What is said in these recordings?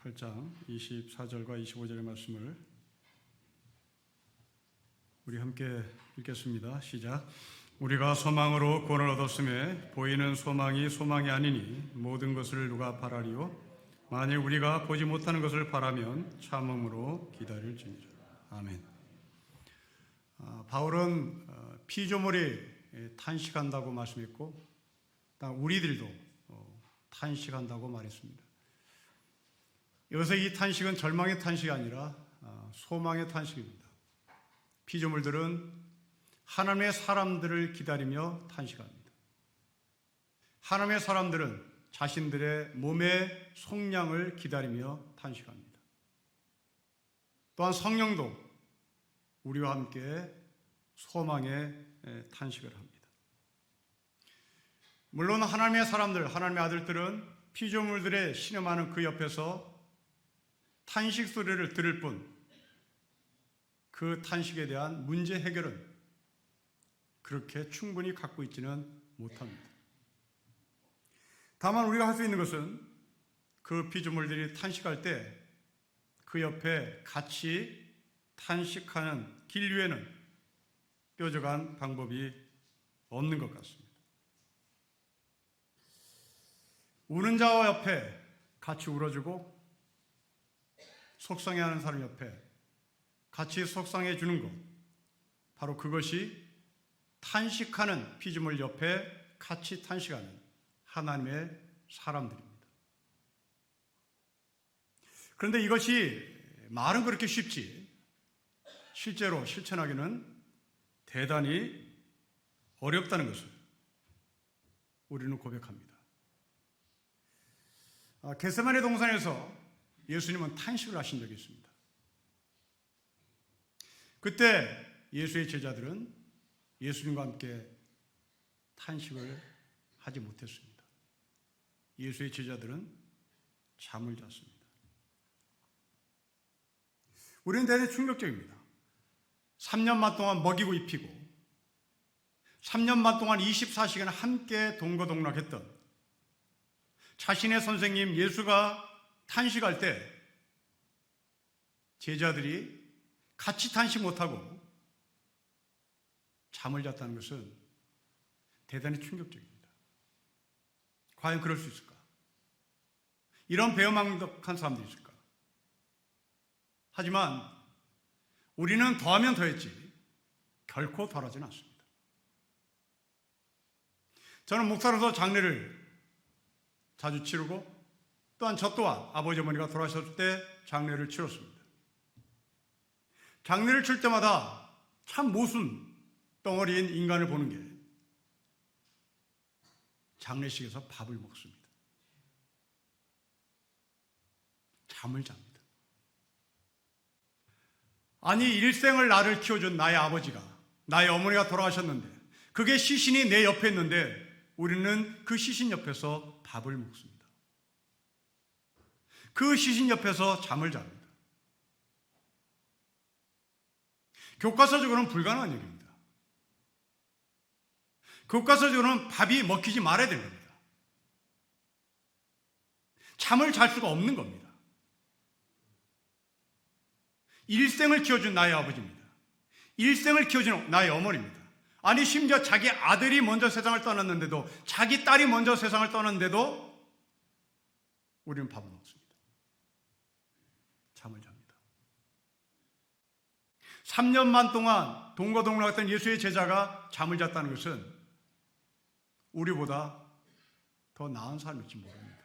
8장 24절과 25절의 말씀을 우리 함께 읽겠습니다. 시작. 우리가 소망으로 구원을 얻었음에 보이는 소망이 소망이 아니니 모든 것을 누가 바라리요? 만일 우리가 보지 못하는 것을 바라면 참음으로 기다릴지니라. 아멘. 바울은 피조물이 탄식한다고 말씀했고 우리들도 탄식한다고 말했습니다. 여기서 이 탄식은 절망의 탄식이 아니라 소망의 탄식입니다. 피조물들은 하나님의 사람들을 기다리며 탄식합니다. 하나님의 사람들은 자신들의 몸의 속량을 기다리며 탄식합니다. 또한 성령도 우리와 함께 소망의 탄식을 합니다. 물론 하나님의 사람들, 하나님의 아들들은 피조물들의 신음하는 그 옆에서 탄식 소리를 들을 뿐 그 탄식에 대한 문제 해결은 그렇게 충분히 갖고 있지는 못합니다. 다만 우리가 할 수 있는 것은 그 피조물들이 탄식할 때 그 옆에 같이 탄식하는 길 위에는 뾰족한 방법이 없는 것 같습니다. 우는 자와 옆에 같이 울어주고 속상해하는 사람 옆에 같이 속상해 주는 것, 바로 그것이 탄식하는 피조물 옆에 같이 탄식하는 하나님의 사람들입니다. 그런데 이것이 말은 그렇게 쉽지 실제로 실천하기는 대단히 어렵다는 것을 우리는 고백합니다. 겟세마네 동산에서 예수님은 탄식을 하신 적이 있습니다. 그때 예수의 제자들은 예수님과 함께 탄식을 하지 못했습니다. 예수의 제자들은 잠을 잤습니다. 우리는 대단히 충격적입니다. 3년 반 동안 먹이고 입히고 3년 반 동안 24시간 함께 동거동락했던 자신의 선생님 예수가 탄식할 때 제자들이 같이 탄식 못하고 잠을 잤다는 것은 대단히 충격적입니다. 과연 그럴 수 있을까? 이런 배은망덕한 사람들이 있을까? 하지만 우리는 더하면 더했지 결코 덜하지는 않습니다. 저는 목사로서 장례를 자주 치르고 또한 저 또한 아버지 어머니가 돌아가셨을 때 장례를 치렀습니다. 장례를 칠 때마다 참 모순 덩어리인 인간을 보는 게 장례식에서 밥을 먹습니다. 잠을 잡니다. 아니 일생을 나를 키워준 나의 아버지가 나의 어머니가 돌아가셨는데 그게 시신이 내 옆에 있는데 우리는 그 시신 옆에서 밥을 먹습니다. 그 시신 옆에서 잠을 잡니다. 교과서적으로는 불가능한 일입니다. 교과서적으로는 밥이 먹히지 말아야 되는 겁니다. 잠을 잘 수가 없는 겁니다. 일생을 키워준 나의 아버지입니다. 일생을 키워준 나의 어머니입니다. 아니 심지어 자기 아들이 먼저 세상을 떠났는데도 자기 딸이 먼저 세상을 떠났는데도 우리는 밥을 먹습니다. 잠을 잡니다. 3년 반 동안 동거동락했던 예수의 제자가 잠을 잤다는 것은 우리보다 더 나은 사람일지 모릅니다.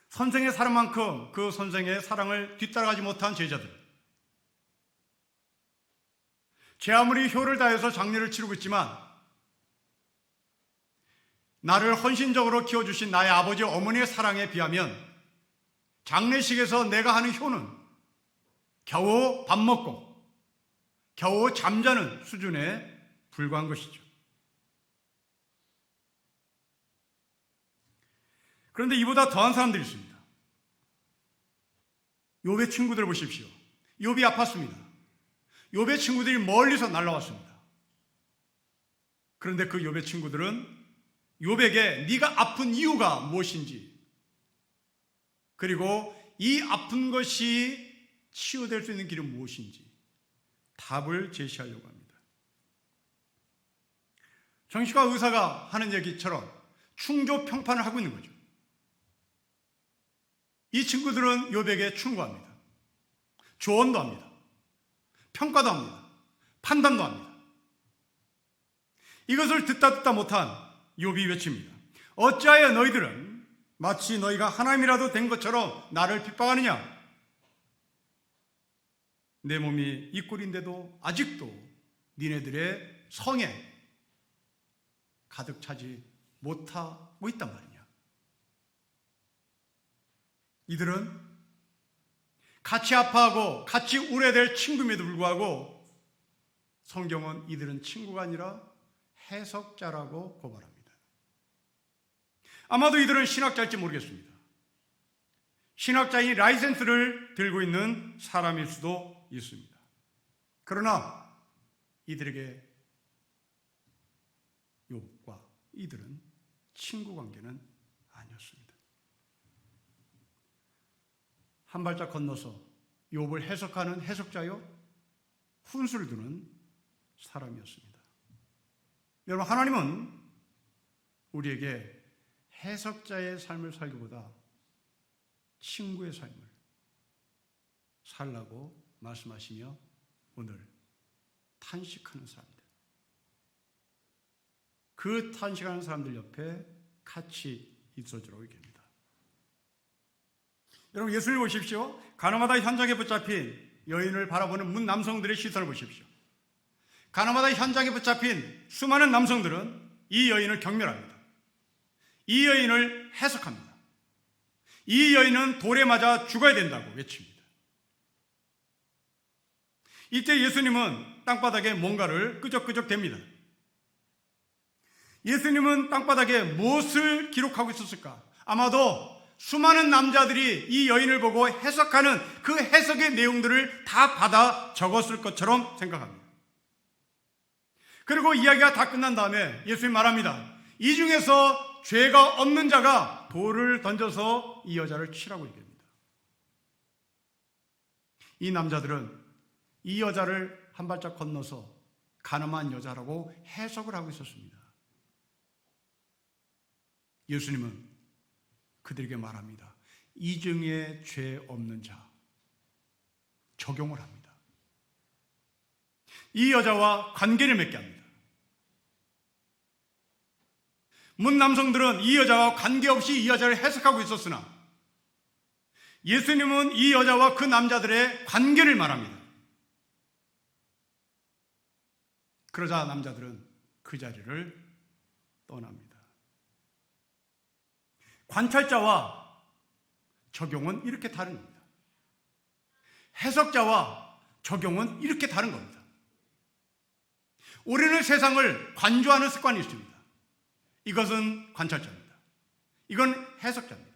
선생의 사랑만큼 그 선생의 사랑을 뒤따라가지 못한 제자들, 제 아무리 효를 다해서 장례를 치르고 있지만 나를 헌신적으로 키워주신 나의 아버지 어머니의 사랑에 비하면 장례식에서 내가 하는 효는 겨우 밥 먹고 겨우 잠자는 수준에 불과한 것이죠. 그런데 이보다 더한 사람들이 있습니다. 욥의 친구들 보십시오. 욥이 아팠습니다. 욥의 친구들이 멀리서 날아왔습니다. 그런데 그 욥의 친구들은 욥에게 네가 아픈 이유가 무엇인지 그리고 이 아픈 것이 치유될 수 있는 길은 무엇인지 답을 제시하려고 합니다. 정신과 의사가 하는 얘기처럼 충조 평판을 하고 있는 거죠. 이 친구들은 욥에게 충고합니다. 조언도 합니다. 평가도 합니다. 판단도 합니다. 이것을 듣다 못한 욥이 외칩니다. 어찌하여 너희들은 마치 너희가 하나님이라도 된 것처럼 나를 핍박하느냐? 내 몸이 이 꼴인데도 아직도 니네들의 성에 가득 차지 못하고 있단 말이냐. 이들은 같이 아파하고 같이 우려될 친구임에도 불구하고 성경은 이들은 친구가 아니라 해석자라고 고발합니다. 아마도 이들은 신학자일지 모르겠습니다. 신학자의 라이센스를 들고 있는 사람일 수도 있습니다. 그러나 이들에게 욥과 이들은 친구 관계는 아니었습니다. 한 발짝 건너서 욥을 해석하는 해석자요, 훈수를 두는 사람이었습니다. 여러분, 하나님은 우리에게 해석자의 삶을 살기보다 친구의 삶을 살라고 말씀하시며 오늘 탄식하는 사람들, 그 탄식하는 사람들 옆에 같이 있어주라고 얘기합니다. 여러분, 예수를 보십시오. 가나마다 현장에 붙잡힌 여인을 바라보는 문 남성들의 시선을 보십시오. 가나마다 현장에 붙잡힌 수많은 남성들은 이 여인을 경멸합니다. 이 여인을 해석합니다. 이 여인은 돌에 맞아 죽어야 된다고 외칩니다. 이때 예수님은 땅바닥에 뭔가를 끄적끄적 댑니다. 예수님은 땅바닥에 무엇을 기록하고 있었을까? 아마도 수많은 남자들이 이 여인을 보고 해석하는 그 해석의 내용들을 다 받아 적었을 것처럼 생각합니다. 그리고 이야기가 다 끝난 다음에 예수님 말합니다. 이 중에서 죄가 없는 자가 돌을 던져서 이 여자를 치라고 얘기합니다. 이 남자들은 이 여자를 한 발짝 건너서 가늠한 여자라고 해석을 하고 있었습니다. 예수님은 그들에게 말합니다. 이 중에 죄 없는 자 적용을 합니다. 이 여자와 관계를 맺게 합니다. 문 남성들은 이 여자와 관계없이 이 여자를 해석하고 있었으나 예수님은 이 여자와 그 남자들의 관계를 말합니다. 그러자 남자들은 그 자리를 떠납니다. 관찰자와 적용은 이렇게 다른 겁니다. 해석자와 적용은 이렇게 다른 겁니다. 우리는 세상을 관조하는 습관이 있습니다. 이것은 관찰자입니다. 이건 해석자입니다.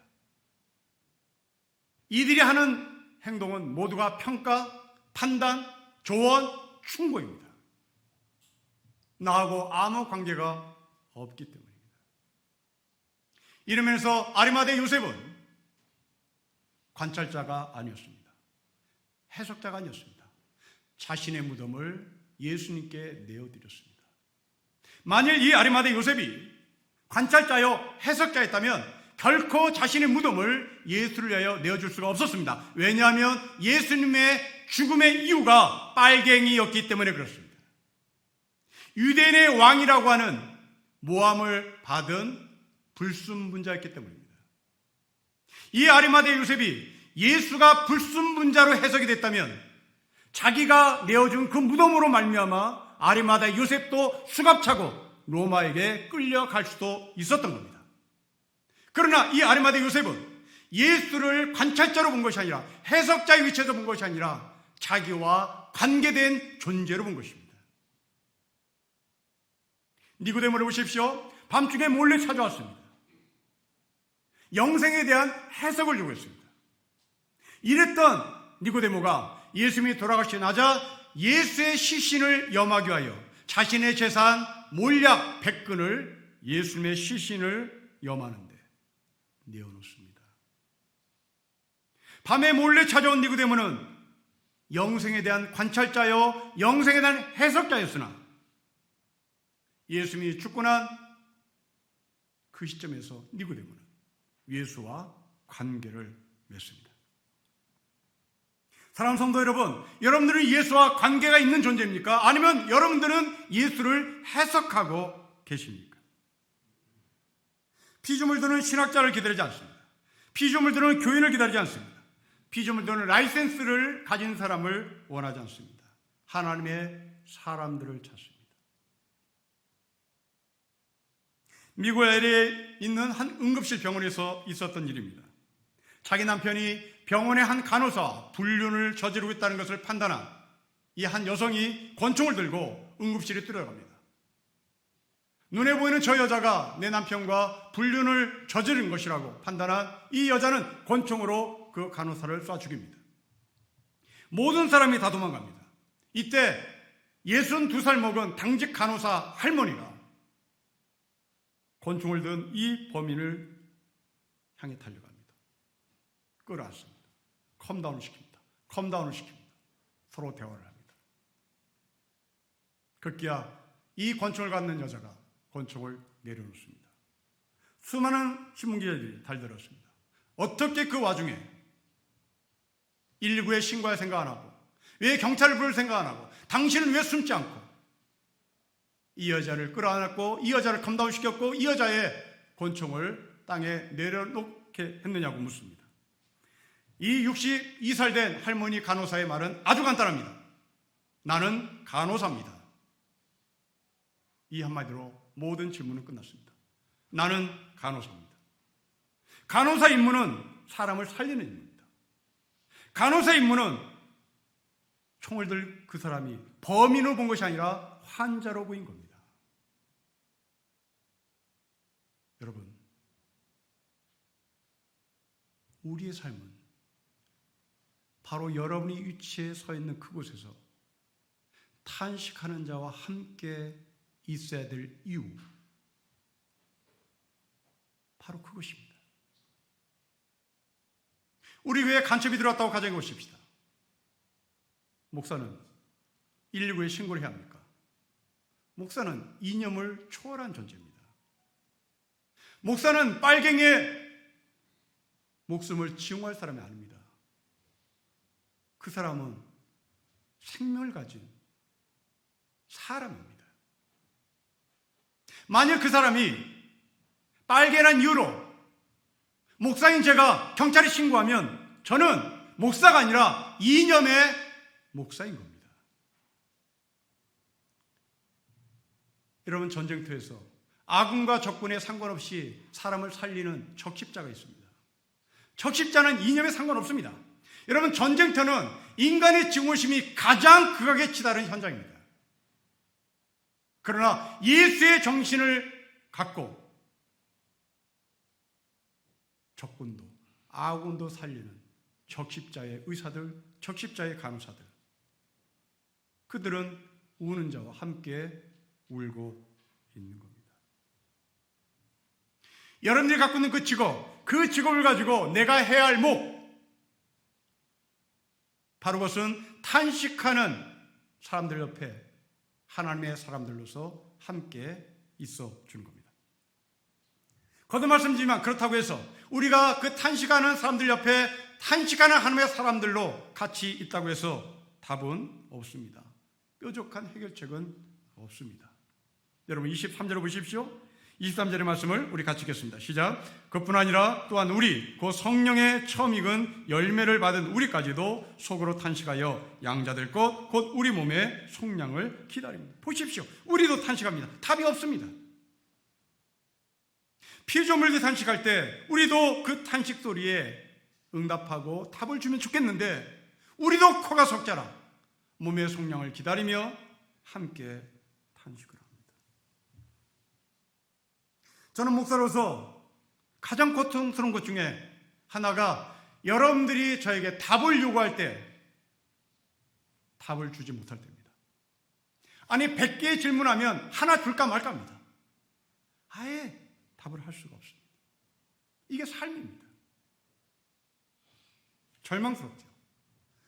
이들이 하는 행동은 모두가 평가, 판단, 조언, 충고입니다. 나하고 아무 관계가 없기 때문입니다. 이러면서 아리마대 요셉은 관찰자가 아니었습니다. 해석자가 아니었습니다. 자신의 무덤을 예수님께 내어드렸습니다. 만일 이 아리마대 요셉이 관찰자요 해석자였다면 결코 자신의 무덤을 예수를 위하여 내어줄 수가 없었습니다. 왜냐하면 예수님의 죽음의 이유가 빨갱이였기 때문에 그렇습니다. 유대인의 왕이라고 하는 모함을 받은 불순분자였기 때문입니다. 이 아리마대 요셉이 예수가 불순분자로 해석이 됐다면 자기가 내어준 그 무덤으로 말미암아 아리마대 요셉도 수갑차고 로마에게 끌려갈 수도 있었던 겁니다. 그러나 이 아리마대 요셉은 예수를 관찰자로 본 것이 아니라 해석자의 위치에서 본 것이 아니라 자기와 관계된 존재로 본 것입니다. 니고데모를 보십시오. 밤중에 몰래 찾아왔습니다. 영생에 대한 해석을 요구했습니다. 이랬던 니고데모가 예수님이 돌아가시고 나자 예수의 시신을 염하기 위하여 자신의 재산 몰약 100근을 예수님의 시신을 염하는데 내어놓습니다. 밤에 몰래 찾아온 니고데모는 영생에 대한 관찰자요 영생에 대한 해석자였으나 예수님이 죽고 난 그 시점에서 니고데모는 예수와 관계를 맺습니다. 사랑하는 성도 여러분, 여러분들은 예수와 관계가 있는 존재입니까? 아니면 여러분들은 예수를 해석하고 계십니까? 피조물들은 신학자를 기다리지 않습니다. 피조물들은 교인을 기다리지 않습니다. 피조물들은 라이센스를 가진 사람을 원하지 않습니다. 하나님의 사람들을 찾습니다. 미국 LA에 있는 한 응급실 병원에서 있었던 일입니다. 자기 남편이 병원의 한 간호사 불륜을 저지르고 있다는 것을 판단한 이 한 여성이 권총을 들고 응급실에 들어갑니다. 눈에 보이는 저 여자가 내 남편과 불륜을 저지른 것이라고 판단한 이 여자는 권총으로 그 간호사를 쏴 죽입니다. 모든 사람이 다 도망갑니다. 이때 62살 먹은 당직 간호사 할머니가 권총을 든 이 범인을 향해 달려갑니다. 끌어안습니다. 컴다운을 시킵니다. 컴다운을 시킵니다. 서로 대화를 합니다. 급기야 이 권총을 갖는 여자가 권총을 내려놓습니다. 수많은 신문기자들이 달려들었습니다. 어떻게 그 와중에 119에 신고할 생각 안 하고, 왜 경찰을 부를 생각 안 하고, 당신은 왜 숨지 않고 이 여자를 끌어안았고 이 여자를 컴다운 시켰고 이 여자의 권총을 땅에 내려놓게 했느냐고 묻습니다. 이 62살 된 할머니 간호사의 말은 아주 간단합니다. 나는 간호사입니다. 이 한마디로 모든 질문은 끝났습니다. 나는 간호사입니다. 간호사 임무는 사람을 살리는 임무입니다. 간호사 임무는 총을 들 그 사람이 범인으로 본 것이 아니라 환자로 보인 겁니다. 여러분, 우리의 삶은 바로 여러분이 위치에 서 있는 그곳에서 탄식하는 자와 함께 있어야 될 이유, 바로 그것입니다. 우리 교회에 간첩이 들어왔다고 가정해 보십시다. 목사는 119에 신고를 해야 합니까? 목사는 이념을 초월한 존재입니다. 목사는 빨갱이의 목숨을 지용할 사람이 아닙니다. 그 사람은 생명을 가진 사람입니다. 만약 그 사람이 빨갱이란 이유로 목사인 제가 경찰에 신고하면 저는 목사가 아니라 이념의 목사인 겁니다. 여러분, 전쟁터에서 아군과 적군에 상관없이 사람을 살리는 적십자가 있습니다. 적십자는 이념에 상관없습니다. 여러분, 전쟁터는 인간의 증오심이 가장 극악에 치달은 현장입니다. 그러나 예수의 정신을 갖고 적군도 아군도 살리는 적십자의 의사들, 적십자의 간호사들, 그들은 우는 자와 함께 울고 있는 겁니다. 여러분들이 갖고 있는 그 직업을 가지고 내가 해야 할 목, 바로 그것은 탄식하는 사람들 옆에 하나님의 사람들로서 함께 있어 주는 겁니다. 거듭 말씀드리지만 그렇다고 해서 우리가 그 탄식하는 사람들 옆에 탄식하는 하나님의 사람들로 같이 있다고 해서 답은 없습니다. 뾰족한 해결책은 없습니다. 여러분 23절을 보십시오. 23절의 말씀을 우리 같이 읽겠습니다. 시작. 그뿐 아니라 또한 우리 그 성령의 처음 익은 열매를 받은 우리까지도 속으로 탄식하여 양자될 것 곧 우리 몸의 속량을 기다립니다. 보십시오. 우리도 탄식합니다. 답이 없습니다. 피조물들이 탄식할 때 우리도 그 탄식 소리에 응답하고 답을 주면 좋겠는데 우리도 코가 석자라 몸의 속량을 기다리며 함께 탄식을 합니다. 저는 목사로서 가장 고통스러운 것 중에 하나가 여러분들이 저에게 답을 요구할 때 답을 주지 못할 때입니다. 아니 100개의 질문하면 하나 줄까 말까 합니다. 아예 답을 할 수가 없습니다. 이게 삶입니다. 절망스럽죠.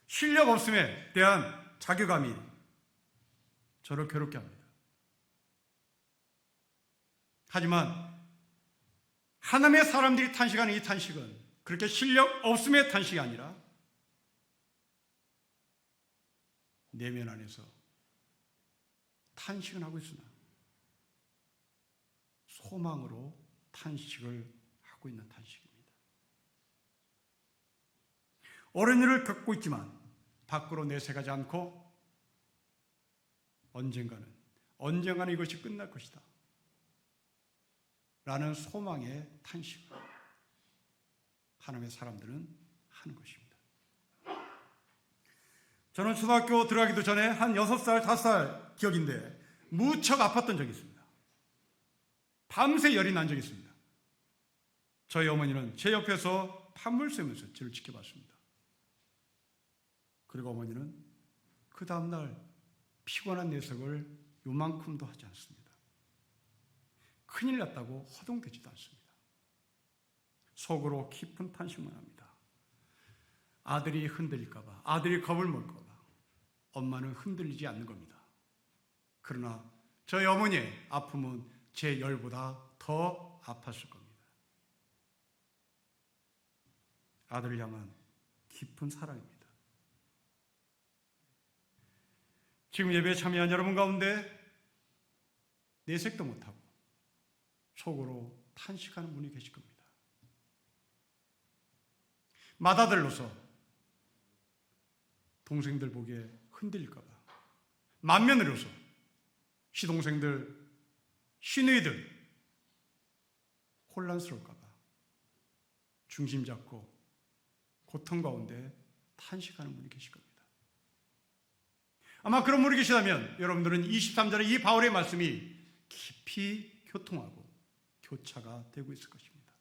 실력 없음에 대한 자괴감이 저를 괴롭게 합니다. 하지만 하나님의 사람들이 탄식하는 이 탄식은 그렇게 실력 없음의 탄식이 아니라 내면 안에서 탄식은 하고 있으나 소망으로 탄식을 하고 있는 탄식입니다. 어려운 일을 겪고 있지만 밖으로 내세가지 않고 언젠가는 이것이 끝날 것이다 라는 소망의 탄식, 하나님의 사람들은 하는 것입니다. 저는 초등학교 들어가기도 전에 한 6살, 5살 기억인데 무척 아팠던 적이 있습니다. 밤새 열이 난 적이 있습니다. 저희 어머니는 제 옆에서 판물 쐬면서 저를 지켜봤습니다. 그리고 어머니는 그 다음날 피곤한 내색을 요만큼도 하지 않습니다. 큰일 났다고 허둥대지도 않습니다. 속으로 깊은 탄식만 합니다. 아들이 흔들릴까봐, 아들이 겁을 먹을까봐 엄마는 흔들리지 않는 겁니다. 그러나 저희 어머니의 아픔은 제 열보다 더 아팠을 겁니다. 아들을 향한 깊은 사랑입니다. 지금 예배에 참여한 여러분 가운데 내색도 못하고 속으로 탄식하는 분이 계실 겁니다. 맏아들로서 동생들 보기에 흔들릴까 봐, 맏며느리로서 시동생들, 시누이들 혼란스러울까 봐 중심 잡고 고통 가운데 탄식하는 분이 계실 겁니다. 아마 그런 분이 계시다면 여러분들은 23절의 이 바울의 말씀이 깊이 교통하고 교차가 되고 있을 것입니다.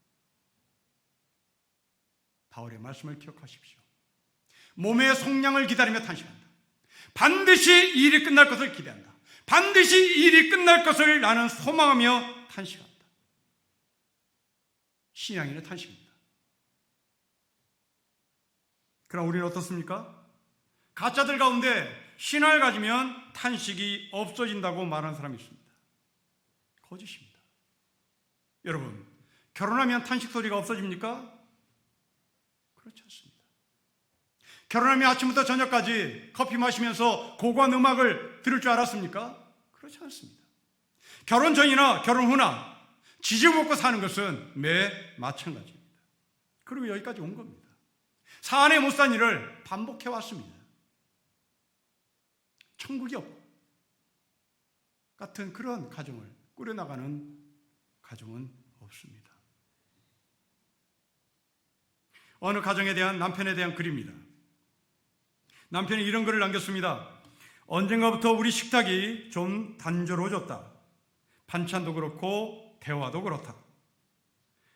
바울의 말씀을 기억하십시오. 몸의 속량을 기다리며 탄식한다. 반드시 이 일이 끝날 것을 기대한다. 반드시 이 일이 끝날 것을 나는 소망하며 탄식한다. 신앙인의 탄식입니다. 그럼 우리는 어떻습니까? 가짜들 가운데 신앙을 가지면 탄식이 없어진다고 말하는 사람이 있습니다. 거짓입니다. 여러분, 결혼하면 탄식 소리가 없어집니까? 그렇지 않습니다. 결혼하면 아침부터 저녁까지 커피 마시면서 고고한 음악을 들을 줄 알았습니까? 그렇지 않습니다. 결혼 전이나 결혼 후나 지지고 먹고 사는 것은 매 마찬가지입니다. 그리고 여기까지 온 겁니다. 사안에 못 산 일을 반복해 왔습니다. 천국이 없고 같은 그런 가정을 꾸려나가는 가정은 없습니다. 어느 가정에 대한 남편에 대한 글입니다. 남편이 이런 글을 남겼습니다. 언젠가부터 우리 식탁이 좀 단조로워졌다. 반찬도 그렇고 대화도 그렇다.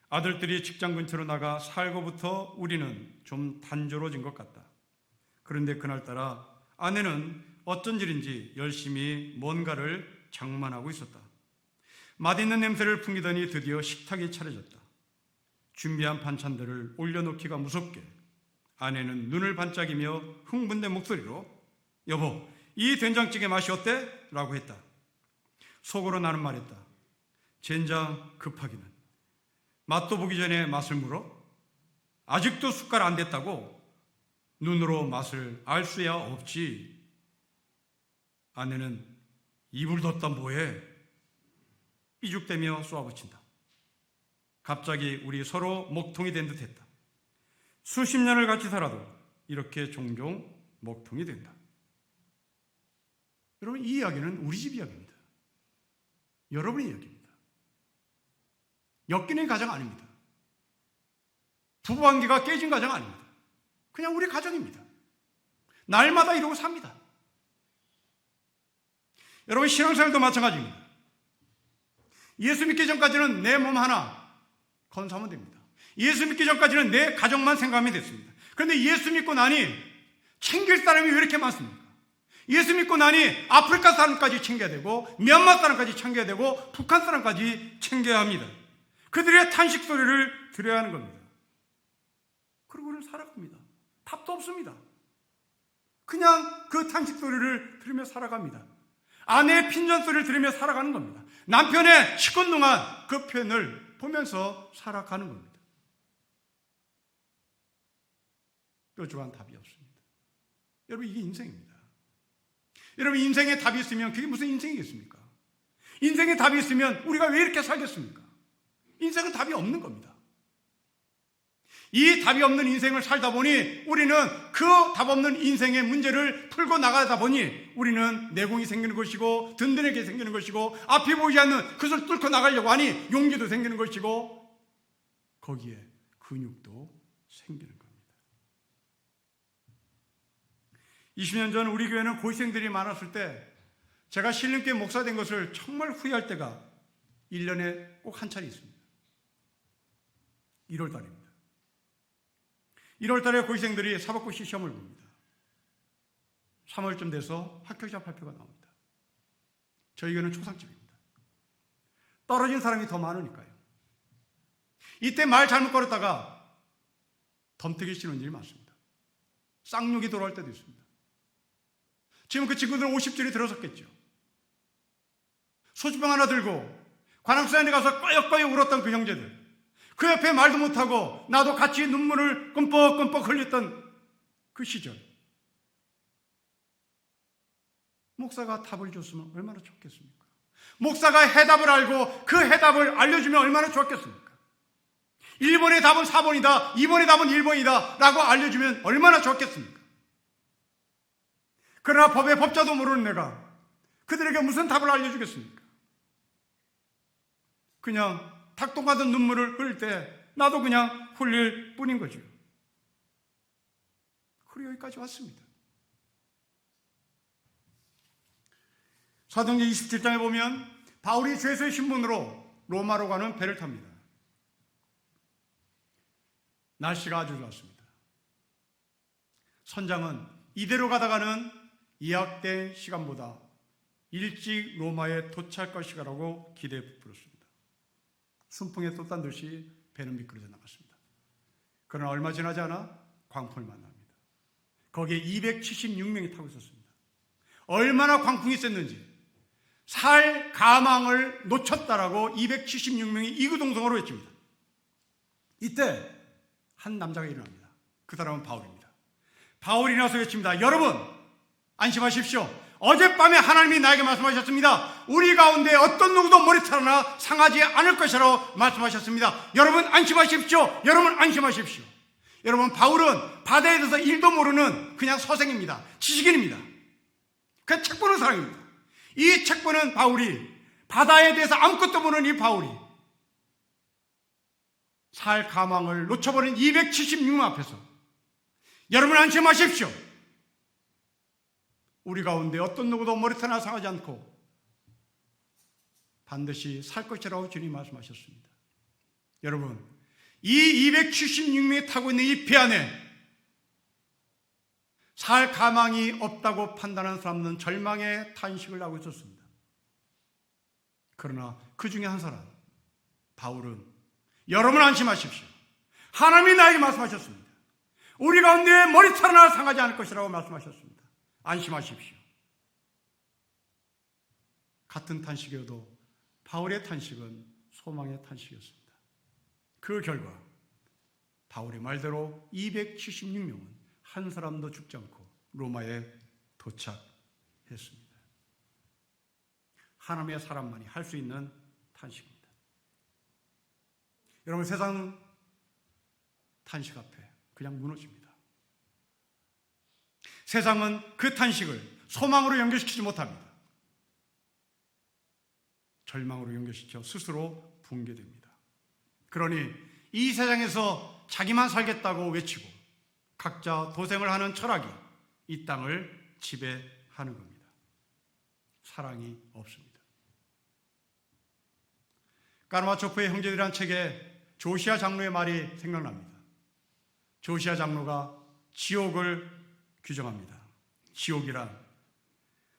아들들이 직장 근처로 나가 살고부터 우리는 좀 단조로워진 것 같다. 그런데 그날따라 아내는 어쩐 일인지 열심히 뭔가를 장만하고 있었다. 맛있는 냄새를 풍기더니 드디어 식탁이 차려졌다. 준비한 반찬들을 올려놓기가 무섭게 아내는 눈을 반짝이며 흥분된 목소리로 여보, 이 된장찌개 맛이 어때? 라고 했다. 속으로 나는 말했다. 젠장 급하기는. 맛도 보기 전에 맛을 물어? 아직도 숟갈 안 됐다고? 눈으로 맛을 알 수야 없지. 아내는 입을 뒀다 뭐해? 삐죽대며 쏘아붙인다. 갑자기 우리 서로 먹통이 된 듯했다. 수십 년을 같이 살아도 이렇게 종종 먹통이 된다. 여러분, 이 이야기는 우리 집 이야기입니다. 여러분의 이야기입니다. 엮이는 가정 아닙니다. 부부관계가 깨진 가정 아닙니다. 그냥 우리 가정입니다. 날마다 이러고 삽니다. 여러분, 신앙생활도 마찬가지입니다. 예수 믿기 전까지는 내 몸 하나 건사하면 됩니다. 예수 믿기 전까지는 내 가정만 생각하면 됐습니다. 그런데 예수 믿고 나니 챙길 사람이 왜 이렇게 많습니까? 예수 믿고 나니 아프리카 사람까지 챙겨야 되고 미얀마 사람까지 챙겨야 되고 북한 사람까지 챙겨야 합니다. 그들의 탄식 소리를 들어야 하는 겁니다. 그리고 우리는 살아갑니다. 답도 없습니다. 그냥 그 탄식 소리를 들으며 살아갑니다. 아내의 핀전 소리를 들으며 살아가는 겁니다. 남편의 시큰둥한 그 표현을 보면서 살아가는 겁니다. 뾰족한 답이 없습니다. 여러분, 이게 인생입니다. 여러분, 인생에 답이 있으면 그게 무슨 인생이겠습니까? 인생에 답이 있으면 우리가 왜 이렇게 살겠습니까? 인생은 답이 없는 겁니다. 이 답이 없는 인생을 살다 보니 우리는 그 답 없는 인생의 문제를 풀고 나가다 보니 우리는 내공이 생기는 것이고 든든하게 생기는 것이고 앞이 보이지 않는 그것을 뚫고 나가려고 하니 용기도 생기는 것이고 거기에 근육도 생기는 겁니다. 20년 전 우리 교회는 고시생들이 많았을 때 제가 신림교회 목사 된 것을 정말 후회할 때가 1년에 꼭 한 차례 있습니다. 1월 달입니다. 1월 달에 고시생들이 사법고시 시험을 봅니다. 3월쯤 돼서 합격자 발표가 나옵니다. 저희 교회는 초상집입니다. 떨어진 사람이 더 많으니까요. 이때 말 잘못 걸었다가 덤태기 씌우는 일이 많습니다. 쌍욕이 돌아올 때도 있습니다. 지금 그 친구들 50줄이 들어섰겠죠. 소주병 하나 들고 관악산에 가서 꺼역꺼역 울었던 그 형제들, 그 옆에 말도 못하고 나도 같이 눈물을 끔뻑끔뻑 흘렸던 그 시절, 목사가 답을 줬으면 얼마나 좋겠습니까? 목사가 해답을 알고 그 해답을 알려주면 얼마나 좋겠습니까? 1번의 답은 4번이다, 2번의 답은 1번이다 라고 알려주면 얼마나 좋겠습니까? 그러나 법의 법자도 모르는 내가 그들에게 무슨 답을 알려주겠습니까? 그냥 닭똥 같은 눈물을 흘릴 때 나도 그냥 흘릴 뿐인 거죠. 그리고 여기까지 왔습니다. 사도행전 27장에 보면 바울이 죄수의 신분으로 로마로 가는 배를 탑니다. 날씨가 아주 좋았습니다. 선장은 이대로 가다가는 예약된 시간보다 일찍 로마에 도착할 것이라고 기대에 부풀었습니다. 순풍에 돛단 듯이 배는 미끄러져 나갔습니다. 그러나 얼마 지나지 않아 광풍을 만납니다. 거기에 276명이 타고 있었습니다. 얼마나 광풍이 셌는지 살 가망을 놓쳤다라고 276명이 이구동성으로 외칩니다. 이때 한 남자가 일어납니다. 그 사람은 바울입니다. 바울이 나서 외칩니다. 여러분 안심하십시오. 어젯밤에 하나님이 나에게 말씀하셨습니다. 우리 가운데 어떤 누구도 머리털 하나 상하지 않을 것이라고 말씀하셨습니다. 여러분 안심하십시오. 여러분 안심하십시오. 여러분, 바울은 바다에 대해서 일도 모르는 그냥 서생입니다. 지식인입니다. 그냥 책 보는 사람입니다. 이 책 보는 바울이, 바다에 대해서 아무것도 모르는 이 바울이 살 가망을 놓쳐버린 276명 앞에서 여러분 안심하십시오. 우리 가운데 어떤 누구도 머리털 하나 상하지 않고 반드시 살 것이라고 주님 말씀하셨습니다. 여러분, 이 276명이 타고 있는 이 배 안에 살 가망이 없다고 판단하는 사람은 절망의 탄식을 하고 있었습니다. 그러나 그 중에 한 사람, 바울은 여러분 안심하십시오. 하나님이 나에게 말씀하셨습니다. 우리 가운데 머리털 하나 상하지 않을 것이라고 말씀하셨습니다. 안심하십시오. 같은 탄식이어도 바울의 탄식은 소망의 탄식이었습니다. 그 결과 바울의 말대로 276명은 한 사람도 죽지 않고 로마에 도착했습니다. 하나님의 사람만이 할 수 있는 탄식입니다. 여러분, 세상 탄식 앞에 그냥 무너집니다. 세상은 그 탄식을 소망으로 연결시키지 못합니다. 절망으로 연결시켜 스스로 붕괴됩니다. 그러니 이 세상에서 자기만 살겠다고 외치고 각자 도생을 하는 철학이 이 땅을 지배하는 겁니다. 사랑이 없습니다. 까르마초프의 형제들이라는 책에 조시아 장로의 말이 생각납니다. 조시아 장로가 지옥을 규정합니다. 지옥이란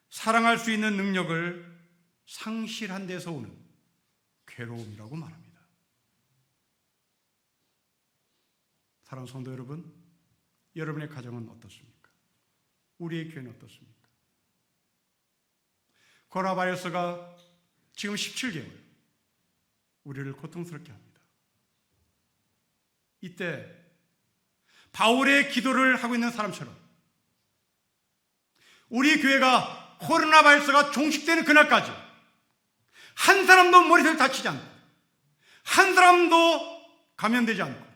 사랑할 수 있는 능력을 상실한 데서 오는 괴로움이라고 말합니다. 사랑하는 성도 여러분, 여러분의 가정은 어떻습니까? 우리의 교회는 어떻습니까? 코로나 바이러스가 지금 17개월 우리를 고통스럽게 합니다. 이때 바울의 기도를 하고 있는 사람처럼 우리 교회가 코로나 바이러스가 종식되는 그날까지 한 사람도 머리를 다치지 않고 한 사람도 감염되지 않고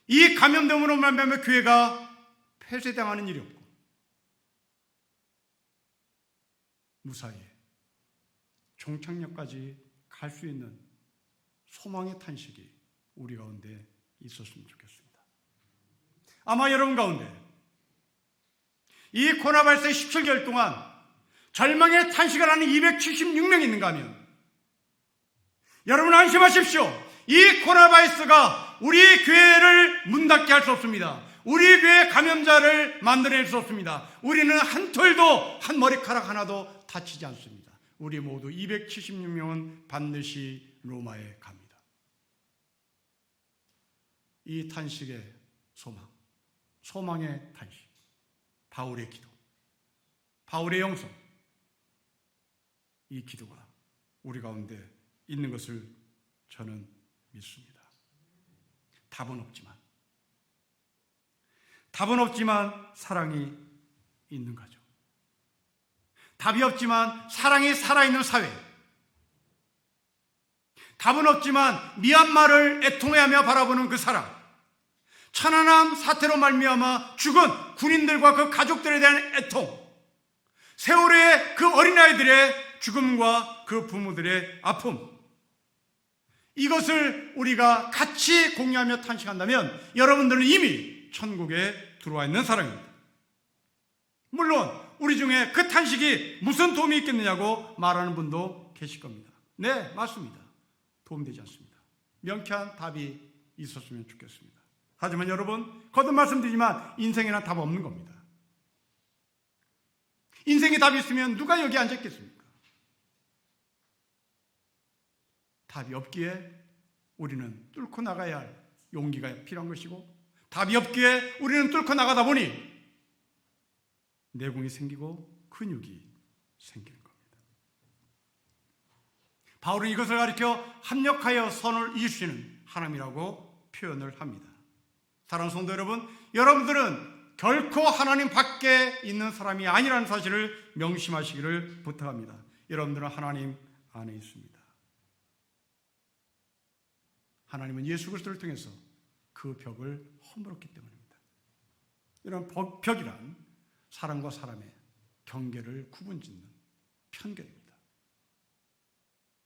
이 감염됨으로 말미암아 교회가 폐쇄당하는 일이 없고 무사히 종착역까지 갈 수 있는 소망의 탄식이 우리 가운데 있었으면 좋겠습니다. 아마 여러분 가운데 이 코로나 바이러스의 17개월 동안 절망의 탄식을 하는 276명이 있는가 하면 여러분 안심하십시오. 이 코로나 바이러스가 우리 교회를 문 닫게 할 수 없습니다. 우리 교회 감염자를 만들어낼 수 없습니다. 우리는 한 털도 한 머리카락 하나도 다치지 않습니다. 우리 모두 276명은 반드시 로마에 갑니다. 이 탄식의 소망, 소망의 탄식, 바울의 기도, 바울의 영성, 이 기도가 우리 가운데 있는 것을 저는 믿습니다. 답은 없지만 사랑이 있는 가정, 답이 없지만 사랑이 살아있는 사회, 답은 없지만 미얀마를 애통해하며 바라보는 그 사랑, 천안함 사태로 말미암아 죽은 군인들과 그 가족들에 대한 애통, 세월의 그 어린아이들의 죽음과 그 부모들의 아픔, 이것을 우리가 같이 공유하며 탄식한다면 여러분들은 이미 천국에 들어와 있는 사람입니다. 물론 우리 중에 그 탄식이 무슨 도움이 있겠느냐고 말하는 분도 계실 겁니다. 네, 맞습니다. 도움되지 않습니다. 명쾌한 답이 있었으면 좋겠습니다. 하지만 여러분, 거듭 말씀드리지만 인생에는 답 없는 겁니다. 인생에 답이 있으면 누가 여기 앉아 있겠습니까? 답이 없기에 우리는 뚫고 나가야 할 용기가 필요한 것이고, 답이 없기에 우리는 뚫고 나가다 보니 내공이 생기고 근육이 생기는 겁니다. 바울은 이것을 가리켜 합력하여 선을 이루시는 하나님이라고 표현을 합니다. 사랑하는 성도 여러분, 여러분들은 결코 하나님 밖에 있는 사람이 아니라는 사실을 명심하시기를 부탁합니다. 여러분들은 하나님 안에 있습니다. 하나님은 예수 그리스도를 통해서 그 벽을 허물었기 때문입니다. 이런 벽이란 사람과 사람의 경계를 구분짓는 편견입니다.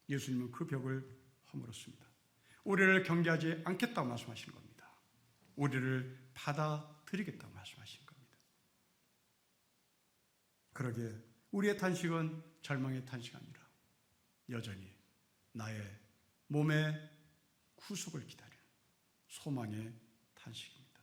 예수님은 그 벽을 허물었습니다. 우리를 경계하지 않겠다고 말씀하시는 겁니다. 우리를 받아들이겠다고 말씀하시는 겁니다. 그러기에 우리의 탄식은 절망의 탄식이 아니라 여전히 나의 몸의 구속을 기다리는 소망의 탄식입니다.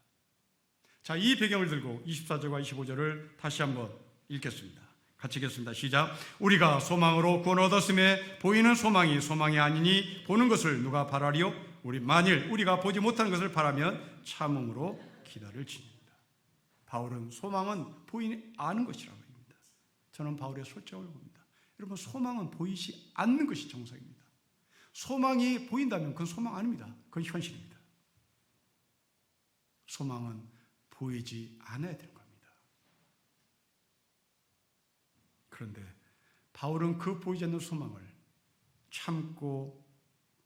자, 이 배경을 들고 24절과 25절을 다시 한번 읽겠습니다. 같이 읽겠습니다. 시작. 우리가 소망으로 구원 얻었음에 보이는 소망이 아니니 보는 것을 누가 바라리요? 만일 우리가 보지 못하는 것을 바라면 참음으로 기다릴지니이다. 바울은 소망은 아는 것이라고 합니다. 저는 바울의 솔직함을 봅니다. 여러분, 소망은 보이지 않는 것이 정상입니다. 소망이 보인다면 그건 소망 아닙니다. 그건 현실입니다. 소망은 보이지 않아야 되는 겁니다. 그런데 바울은 그 보이지 않는 소망을 참고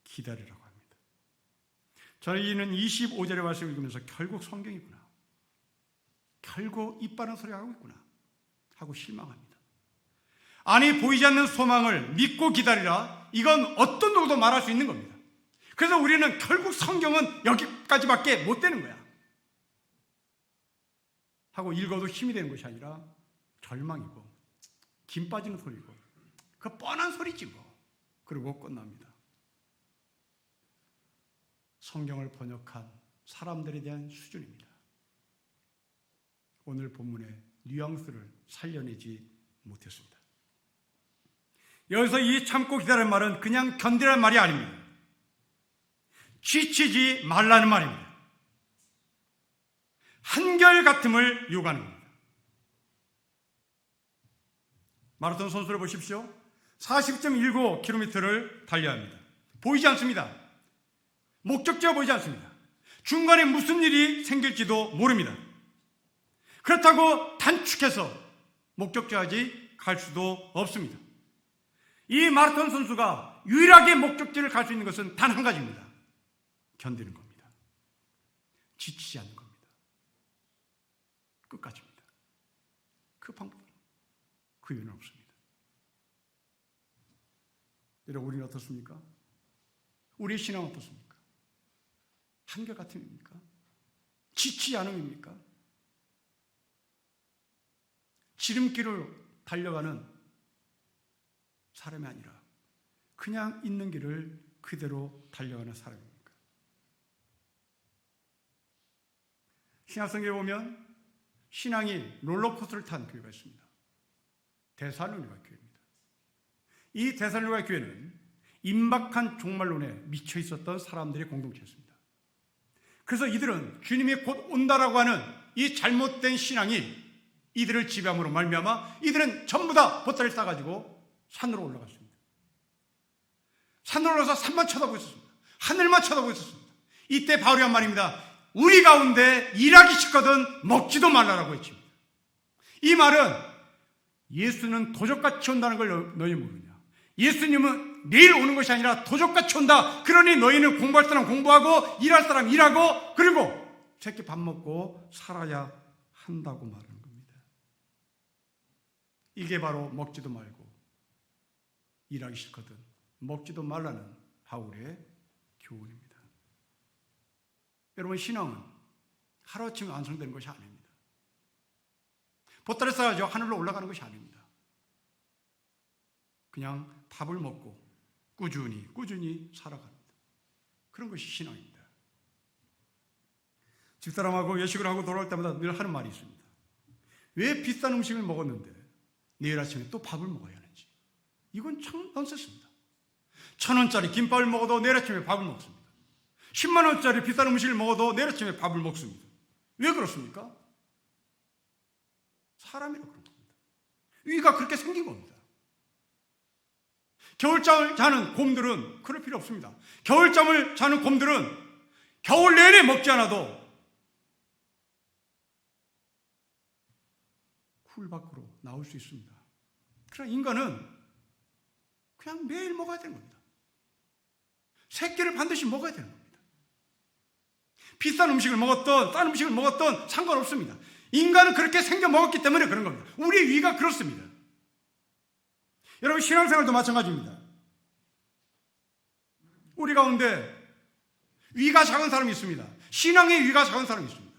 기다리라고 합니다. 저희는 25절의 말씀을 읽으면서 결국 성경이구나, 결국 입 바른 소리 하고 있구나 하고 실망합니다. 아니, 보이지 않는 소망을 믿고 기다리라, 이건 어떤 누구도 말할 수 있는 겁니다. 그래서 우리는 결국 성경은 여기까지밖에 못 되는 거야 하고 읽어도 힘이 되는 것이 아니라 절망이고 김 빠지는 소리고 그 뻔한 소리지 뭐, 그리고 끝납니다. 성경을 번역한 사람들에 대한 수준입니다. 오늘 본문의 뉘앙스를 살려내지 못했습니다. 여기서 이 참고 기다리는 말은 그냥 견디라는 말이 아닙니다. 지치지 말라는 말입니다. 한결같음을 요구하는 겁니다. 마라톤 선수를 보십시오. 40.19km를 달려야 합니다. 보이지 않습니다. 목적지가 보이지 않습니다. 중간에 무슨 일이 생길지도 모릅니다. 그렇다고 단축해서 목적지까지 갈 수도 없습니다. 이 마라톤 선수가 유일하게 목적지를 갈 수 있는 것은 단 한 가지입니다. 견디는 겁니다. 지치지 않는 겁니다. 끝까지입니다. 그 방법, 그 이유는 없습니다. 여러분, 우리는 어떻습니까? 우리의 신앙은 어떻습니까? 한결같음입니까? 지치지 않음입니까? 지름길을 달려가는 사람이 아니라 그냥 있는 길을 그대로 달려가는 사람입니까? 신약성경에 보면 신앙이 롤러코스터를 탄 교회가 있습니다. 데살로니가 교회입니다. 이 데살로니가 교회는 임박한 종말론에 미쳐 있었던 사람들의 공동체였습니다. 그래서 이들은 주님이 곧 온다라고 하는 이 잘못된 신앙이 이들을 지배함으로 말미암아 이들은 전부 다 보따리를 싸가지고 산으로 올라갔습니다. 산으로 올라가서 산만 쳐다보고 있었습니다. 하늘만 쳐다보고 있었습니다. 이때 바울이 한 말입니다. 우리 가운데 일하기 싫거든 먹지도 말라라고 했습니다. 이 말은 예수는 도적같이 온다는 걸 너희 모르냐? 예수님은 내일 오는 것이 아니라 도적같이 온다. 그러니 너희는 공부할 사람 공부하고 일할 사람 일하고 그리고 새끼 밥 먹고 살아야 한다고 말하는 겁니다. 이게 바로 먹지도 말고 일하기 싫거든 먹지도 말라는 바울의 교훈입니다. 여러분, 신앙은 하루아침에 완성되는 것이 아닙니다. 보따리 싸가지고 하늘로 올라가는 것이 아닙니다. 그냥 밥을 먹고 꾸준히 살아갑니다. 그런 것이 신앙입니다. 집사람하고 외식을 하고 돌아올 때마다 늘 하는 말이 있습니다. 왜 비싼 음식을 먹었는데 내일 아침에 또 밥을 먹어야 하는지. 이건 참 넌센스입니다. 1,000원짜리 김밥을 먹어도 내일 아침에 밥을 먹습니다. 10만 원짜리 비싼 음식을 먹어도 내일 아침에 밥을 먹습니다. 왜 그렇습니까? 사람이라 그런 겁니다. 위가 그렇게 생긴 겁니다. 겨울잠을 자는 곰들은 그럴 필요 없습니다. 겨울잠을 자는 곰들은 겨울 내내 먹지 않아도 풀 밖으로 나올 수 있습니다. 그러나 인간은 그냥 매일 먹어야 되는 겁니다. 새끼를 반드시 먹어야 되는 겁니다. 비싼 음식을 먹었던 싼 음식을 먹었던 상관없습니다. 인간은 그렇게 생겨 먹었기 때문에 그런 겁니다. 우리의 위가 그렇습니다. 여러분, 신앙생활도 마찬가지입니다. 우리 가운데 위가 작은 사람이 있습니다. 신앙의 위가 작은 사람이 있습니다.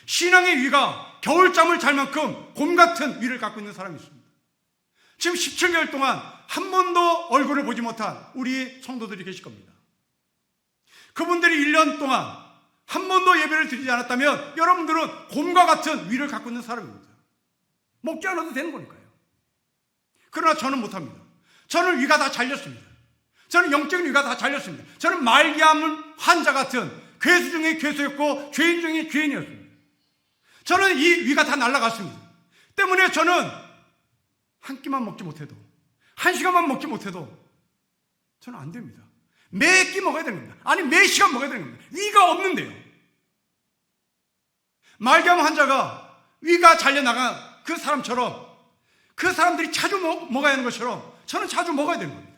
신앙의 위가 겨울잠을 잘 만큼 곰 같은 위를 갖고 있는 사람이 있습니다. 지금 17개월 동안 한 번도 얼굴을 보지 못한 우리 성도들이 계실 겁니다. 그분들이 1년 동안 한 번도 예배를 드리지 않았다면 여러분들은 곰과 같은 위를 갖고 있는 사람입니다. 먹지 않아도 되는 거니까요. 그러나 저는 못합니다. 저는 위가 다 잘렸습니다. 저는 영적인 위가 다 잘렸습니다. 저는 말기암 환자 같은 괴수 중에 괴수였고 죄인 중에 죄인이었습니다. 저는 이 위가 다 날아갔습니다. 때문에 저는 한 끼만 먹지 못해도, 한 시간만 먹지 못해도 저는 안 됩니다. 매 끼 먹어야 되는 겁니다. 아니, 매 시간 먹어야 되는 겁니다. 위가 없는데요. 말기암 환자가 위가 잘려나간 그 사람처럼, 그 사람들이 자주 먹어야 하는 것처럼 저는 자주 먹어야 되는 겁니다.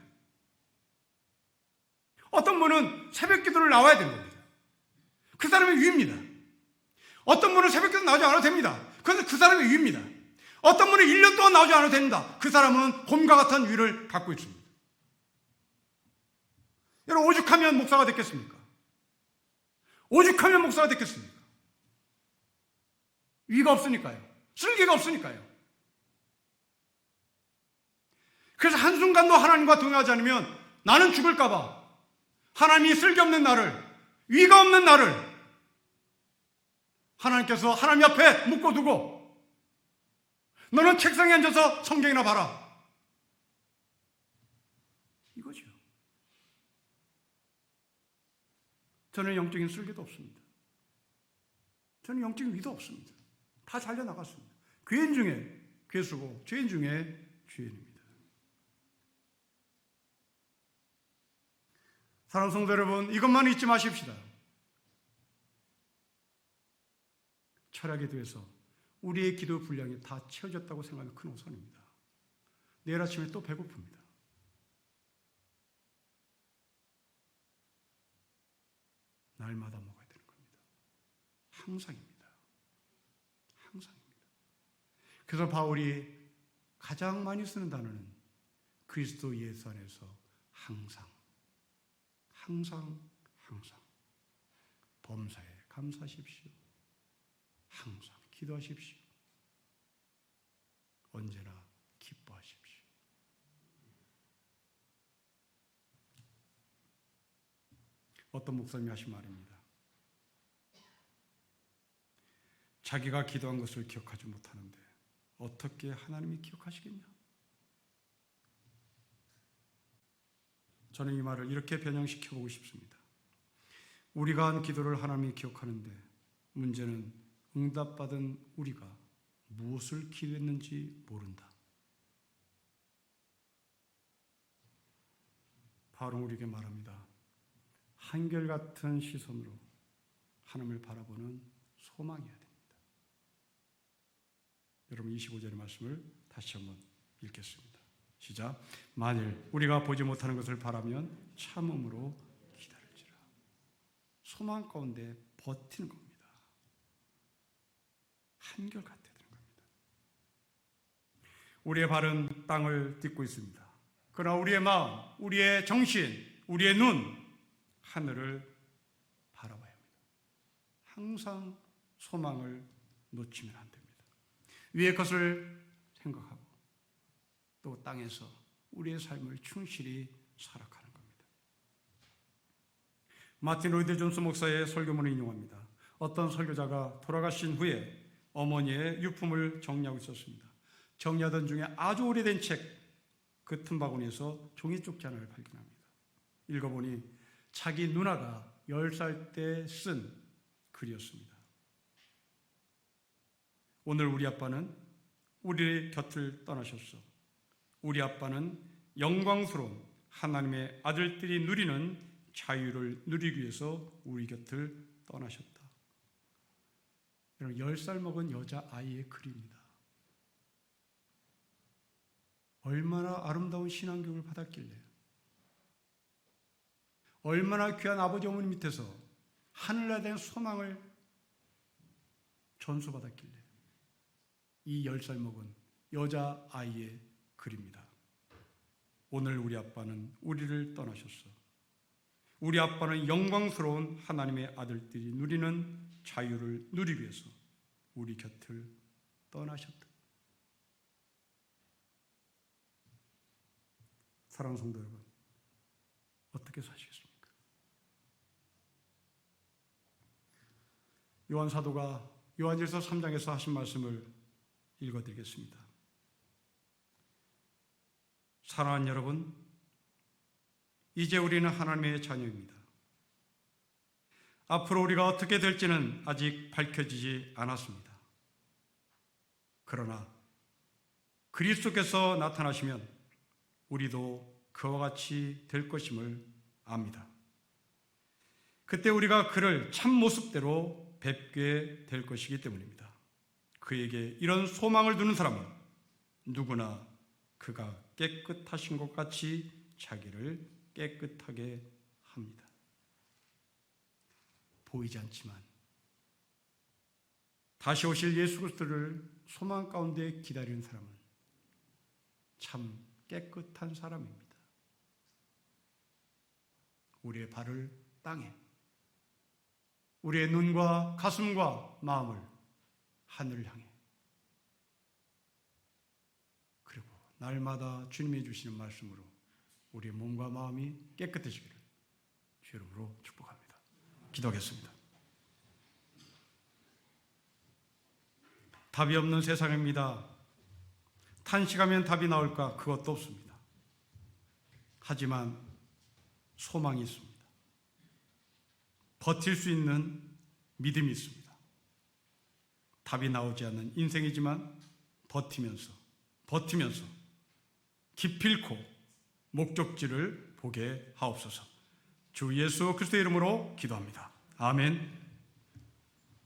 어떤 분은 새벽 기도를 나와야 되는 겁니다. 그 사람의 위입니다. 어떤 분은 새벽 기도 나오지 않아도 됩니다. 그런데 그 사람의 위입니다. 어떤 분은 1년 동안 나오지 않아도 됩니다. 그 사람은 곰과 같은 위를 갖고 있습니다. 여러분, 오죽하면 목사가 됐겠습니까? 오죽하면 목사가 됐겠습니까? 위가 없으니까요. 쓸개가 없으니까요. 그래서 한순간도 하나님과 동행하지 않으면 나는 죽을까봐 하나님이 쓸개 없는 나를, 위가 없는 나를 하나님께서 하나님 앞에 묶어두고 너는 책상에 앉아서 성경이나 봐라, 이거죠. 저는 영적인 쓸개도 없습니다. 저는 영적인 위도 없습니다. 다 잘려나갔습니다. 괴인 중에 괴수고 죄인 중에 죄인입니다. 사랑하는 성도 여러분, 이것만 잊지 마십시다. 철학에 대해서 우리의 기도 분량이 다 채워졌다고 생각하면 큰 오산입니다. 내일 아침에 또 배고픕니다. 날마다 먹어야 되는 겁니다. 항상입니다. 항상입니다. 그래서 바울이 가장 많이 쓰는 단어는 그리스도 예수 안에서 항상, 항상, 항상 범사에 감사하십시오. 항상 기도하십시오. 언제나 기뻐하십시오. 어떤 목사님이 하신 말입니다. 자기가 기도한 것을 기억하지 못하는데 어떻게 하나님이 기억하시겠냐? 저는 이 말을 이렇게 변형시켜보고 싶습니다. 우리가 한 기도를 하나님이 기억하는데 문제는 응답받은 우리가 무엇을 기도했는지 모른다. 바울은 우리에게 말합니다. 한결같은 시선으로 하나님을 바라보는 소망이어야 됩니다. 여러분 25절의 말씀을 다시 한번 읽겠습니다. 시작. 만일 우리가 보지 못하는 것을 바라면 참음으로 기다릴지라. 소망 가운데 버티는 겁니다. 한결같아야 되는 겁니다. 우리의 발은 땅을 딛고 있습니다. 그러나 우리의 마음, 우리의 정신, 우리의 눈, 하늘을 바라봐야 합니다. 항상 소망을 놓치면 안 됩니다. 위의 것을 생각하고 또 땅에서 우리의 삶을 충실히 살아가는 겁니다. 마틴 로이드 존스 목사의 설교문을 인용합니다. 어떤 설교자가 돌아가신 후에 어머니의 유품을 정리하고 있었습니다. 정리하던 중에 아주 오래된 책 그 틈바구니에서 종이 쪽지 하나를 발견합니다. 읽어보니 자기 누나가 10살 때 쓴 글이었습니다. 오늘 우리 아빠는 우리 곁을 떠나셨어. 우리 아빠는 영광스러운 하나님의 아들들이 누리는 자유를 누리기 위해서 우리 곁을 떠나셨다. 여러분 10살 먹은 여자아이의 글입니다. 얼마나 아름다운 신앙교육을 받았길래, 얼마나 귀한 아버지 어머니 밑에서 하늘나라에 대한 소망을 전수받았길래 이 10살 먹은 여자아이의 글입니다. 오늘 우리 아빠는 우리를 떠나셨어. 우리 아빠는 영광스러운 하나님의 아들들이 누리는 자유를 누리기 위해서 우리 곁을 떠나셨다. 사랑하는 성도 여러분, 어떻게 사시겠습니까? 요한 사도가 요한일서 3장에서 하신 말씀을 읽어드리겠습니다. 사랑하는 여러분, 이제 우리는 하나님의 자녀입니다. 앞으로 우리가 어떻게 될지는 아직 밝혀지지 않았습니다. 그러나 그리스도께서 나타나시면 우리도 그와 같이 될 것임을 압니다. 그때 우리가 그를 참 모습대로 뵙게 될 것이기 때문입니다. 그에게 이런 소망을 두는 사람은 누구나 그가 깨끗하신 것 같이 자기를 깨끗하게 합니다. 보이지 않지만 다시 오실 예수 그리스도를 소망 가운데 기다리는 사람은 참 깨끗한 사람입니다. 우리의 발을 땅에, 우리의 눈과 가슴과 마음을 하늘을 향해, 그리고 날마다 주님이 주시는 말씀으로 우리의 몸과 마음이 깨끗해지기를 주 이름으로 축복합니다. 기도하겠습니다. 답이 없는 세상입니다. 탄식하면 답이 나올까? 그것도 없습니다. 하지만 소망이 있습니다. 버틸 수 있는 믿음이 있습니다. 답이 나오지 않는 인생이지만 버티면서 기필코 목적지를 보게 하옵소서. 주 예수 그리스도의 이름으로 기도합니다. 아멘.